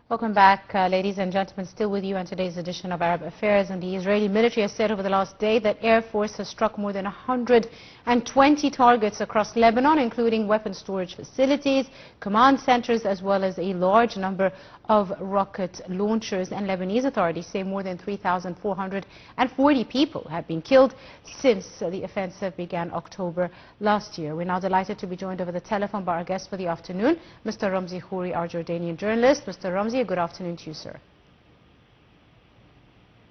Welcome back, ladies and gentlemen. Still with you on today's edition of Arab Affairs. And the Israeli military has said over the last day that Air Force has struck more than 120 targets across Lebanon, including weapon storage facilities, command centers, as well as a large number of rocket launchers. And Lebanese authorities say more than 3,440 people have been killed since the offensive began October last year. We're now delighted to be joined over the telephone by our guest for the afternoon, Mr. Ramzy Khoury, our Jordanian journalist. Mr. Ramzy, good afternoon to you, sir.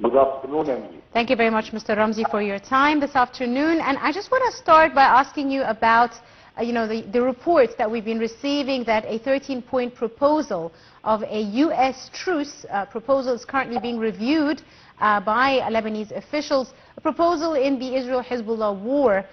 Good afternoon, Emily. Thank you very much, Mr. Ramzy, for your time this afternoon. And I just want to start by asking you about, the reports that we've been receiving that a 13-point proposal of a U.S. truce proposal is currently being reviewed by Lebanese officials, a proposal in the Israel-Hezbollah war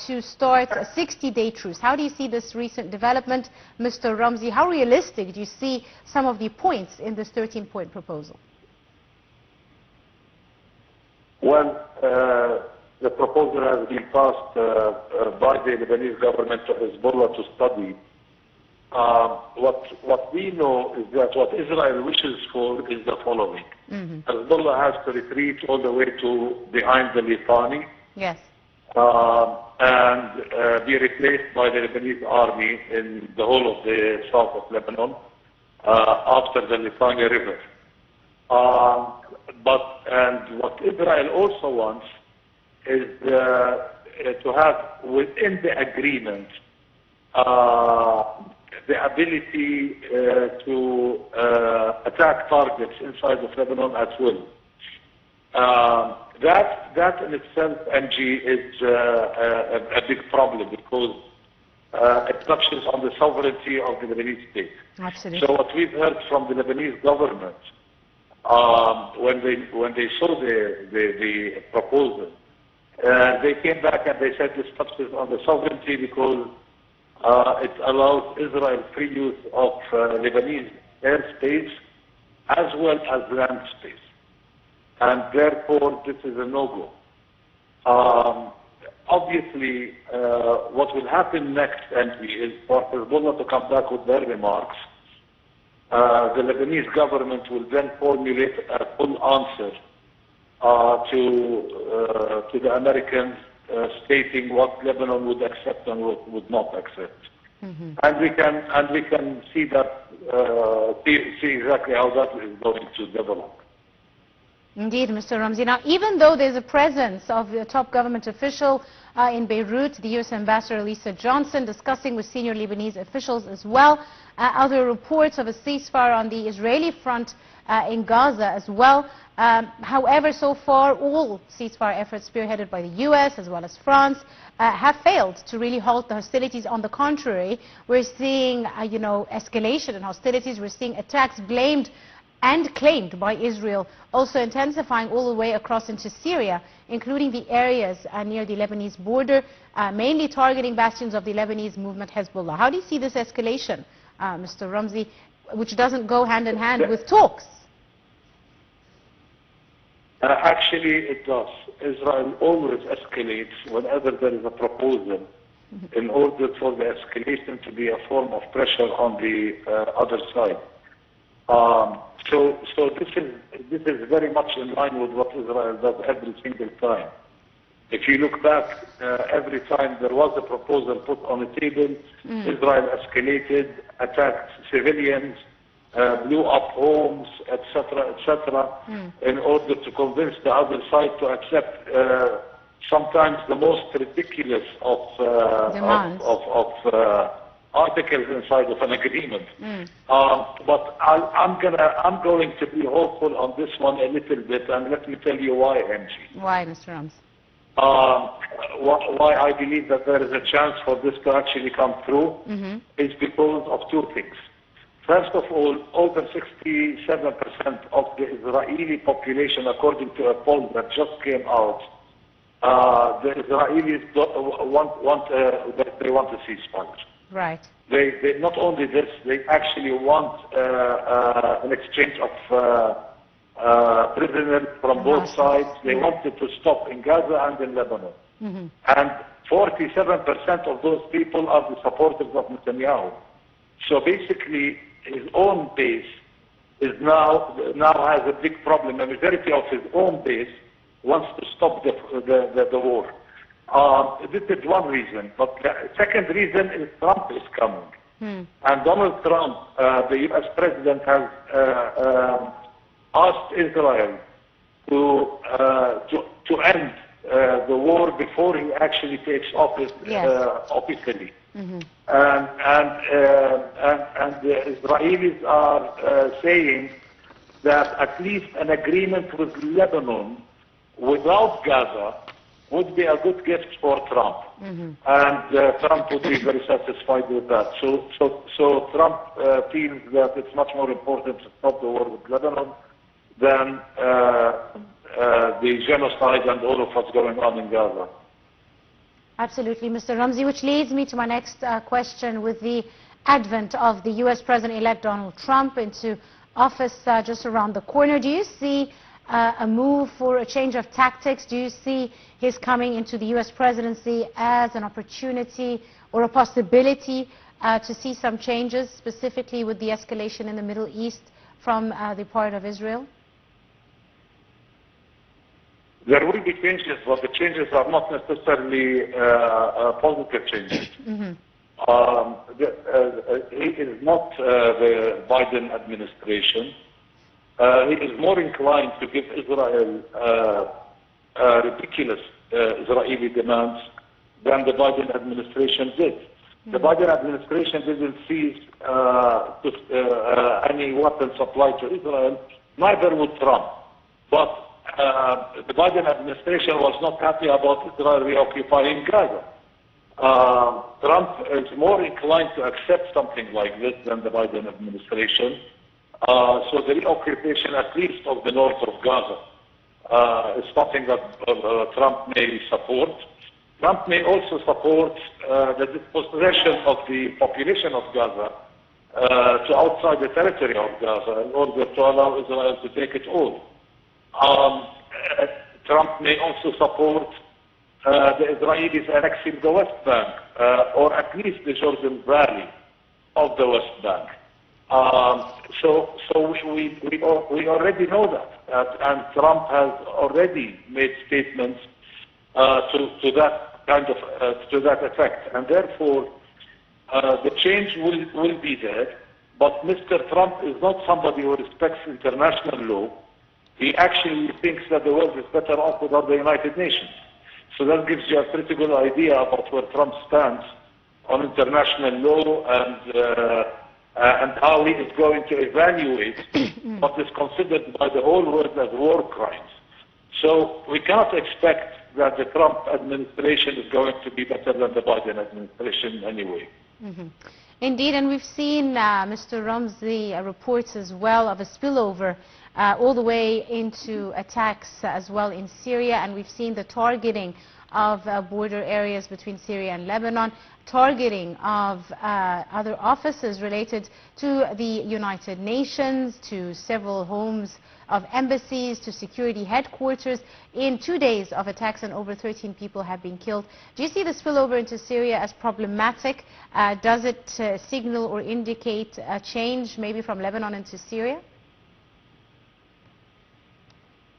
to start a 60-day truce. How do you see this recent development, Mr. Ramzy? How realistic do you see some of the points in this 13-point proposal? Well, the proposal has been passed by the Lebanese government to Hezbollah to study. What we know is that what Israel wishes for is the following. Hezbollah has to retreat all the way to behind the Litani. Yes. And be replaced by the Lebanese army in the whole of the south of Lebanon after the Litani River. And what Israel also wants is to have within the agreement the ability to attack targets inside of Lebanon as well. That in itself, MG, is a big problem because it touches on the sovereignty of the Lebanese state. Absolutely. So what we've heard from the Lebanese government when they saw the proposal, they came back and they said this touches on the sovereignty because it allows Israel free use of Lebanese airspace as well as land space. And therefore, this is a no-go. Obviously, what will happen next, Andy, is for Hezbollah to come back with their remarks. The Lebanese government will then formulate a full answer to the Americans, stating what Lebanon would accept and what would not accept. And we can see that see exactly how that is going to develop. Indeed, Mr. Ramzy. Now, even though there's a presence of a top government official in Beirut, the U.S. Ambassador Lisa Johnson, discussing with senior Lebanese officials as well, other reports of a ceasefire on the Israeli front in Gaza as well. However, so far, all ceasefire efforts spearheaded by the U.S. as well as France have failed to really halt the hostilities. On the contrary, we're seeing, escalation in hostilities. We're seeing attacks blamed and claimed by Israel, also intensifying all the way across into Syria, including the areas near the Lebanese border, mainly targeting bastions of the Lebanese movement Hezbollah. How do you see this escalation, Mr. Ramzy, which doesn't go hand in hand with talks? Actually, it does. Israel always escalates whenever there is a proposal in order for the escalation to be a form of pressure on the other side. So this is very much in line with what Israel does every single time. If you look back, every time there was a proposal put on the table, Israel escalated, attacked civilians, blew up homes, etc., in order to convince the other side to accept sometimes the most ridiculous of articles inside of an agreement. But I'm going to be hopeful on this one a little bit, and let me tell you why, Angie. Why, Mr. Ramzy? Why I believe that there is a chance for this to actually come through is because of two things. First of all, over 67% of the Israeli population, according to a poll that just came out, the Israelis want to ceasefire. Right. They not only this, they actually want an exchange of prisoners from both sides. They wanted to stop in Gaza and in Lebanon. And 47% of those people are the supporters of Netanyahu. So basically, his own base now has a big problem. A majority of his own base wants to stop the war. This is one reason. But the second reason is Trump is coming. And Donald Trump, the U.S. president, has asked Israel to end the war before he actually takes office officially. And the Israelis are saying that at least an agreement with Lebanon without Gaza would be a good gift for Trump. And Trump would be very satisfied with that. So Trump feels that it's much more important to stop the war with Lebanon than the genocide and all of what's going on in Gaza. Absolutely, Mr. Ramzy, which leads me to my next question. With the advent of the U.S. President-elect Donald Trump into office just around the corner, do you see a move for a change of tactics? Do you see his coming into the U.S. presidency as an opportunity or a possibility to see some changes, specifically with the escalation in the Middle East from the part of Israel? There will be changes, but the changes are not necessarily positive changes. He is not the Biden administration. He is more inclined to give Israel ridiculous Israeli demands than the Biden administration did. The Biden administration didn't seize any weapon supply to Israel, neither would Trump. But the Biden administration was not happy about Israel reoccupying Gaza. Trump is more inclined to accept something like this than the Biden administration. So the reoccupation, at least of the north of Gaza, is something that Trump may support. Trump may also support the dispossession of the population of Gaza to outside the territory of Gaza in order to allow Israel to take it all. Trump may also support the Israelis annexing the West Bank, or at least the Jordan Valley of the West Bank. So we already know that, and Trump has already made statements to that kind of to that effect, and therefore the change will be there. But Mr. Trump is not somebody who respects international law. He actually thinks that the world is better off without the United Nations. So that gives you a pretty good idea about where Trump stands on international law and how he is going to evaluate what is considered by the whole world as war crimes. So we cannot expect that the Trump administration is going to be better than the Biden administration anyway. Indeed, and we've seen, Mr. Ramzy, reports as well of a spillover all the way into attacks as well in Syria, and we've seen the targeting of border areas between Syria and Lebanon, targeting of other offices related to the United Nations, to several homes of embassies, to security headquarters in 2 days of attacks, and over 13 people have been killed. Do you see the spillover into Syria as problematic? Does it signal or indicate a change maybe from Lebanon into Syria?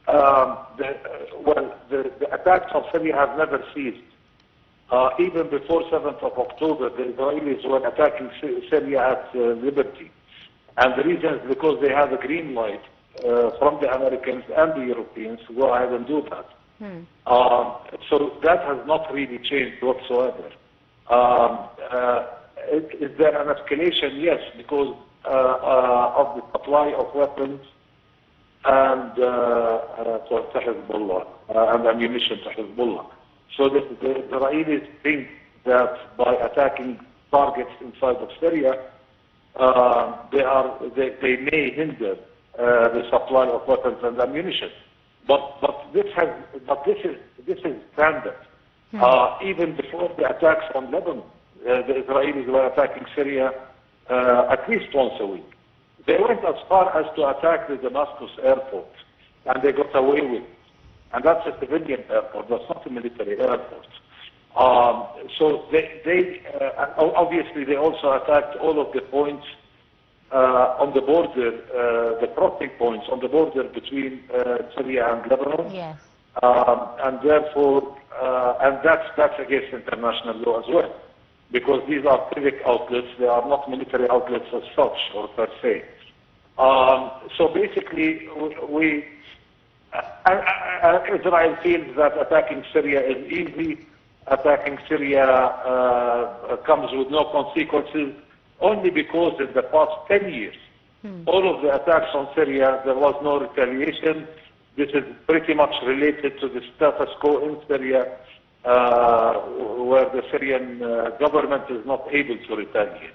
The attacks on Syria have never ceased. Even before 7th of October, the Israelis were attacking Syria at liberty. And the reason is because they have a green light from the Americans and the Europeans to go ahead and do that. So that has not really changed whatsoever. Is there an escalation? Yes, because of the supply of weapons and to Hezbollah and ammunition to Hezbollah. So the Israelis think that by attacking targets inside of Syria, they may hinder the supply of weapons and ammunition. But this is standard. Even before the attacks on Lebanon, the Israelis were attacking Syria at least once a week. They went as far as to attack the Damascus airport, and they got away with it. And that's a civilian airport, that's not a military airport. So obviously they also attacked all of the points on the border, the crossing points on the border between Syria and Lebanon. Yes. And therefore, and that's against international law as well, because these are civic outlets, they are not military outlets as such or per se. So basically, Israel feels that attacking Syria is easy, attacking Syria comes with no consequences, only because in the past 10 years, all of the attacks on Syria, there was no retaliation. This is pretty much related to the status quo in Syria, where the Syrian government is not able to retaliate.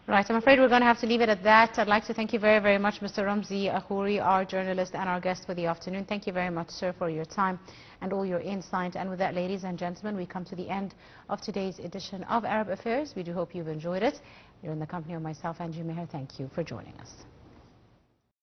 Right, I'm afraid we're going to have to leave it at that. I'd like to thank you very, very much, Mr. Ramzy Khoury, our journalist and our guest for the afternoon. Thank you very much, sir, for your time and all your insight. And with that, ladies and gentlemen, we come to the end of today's edition of Arab Affairs. We do hope you've enjoyed it. You're in the company of myself, Angie Meher. Thank you for joining us.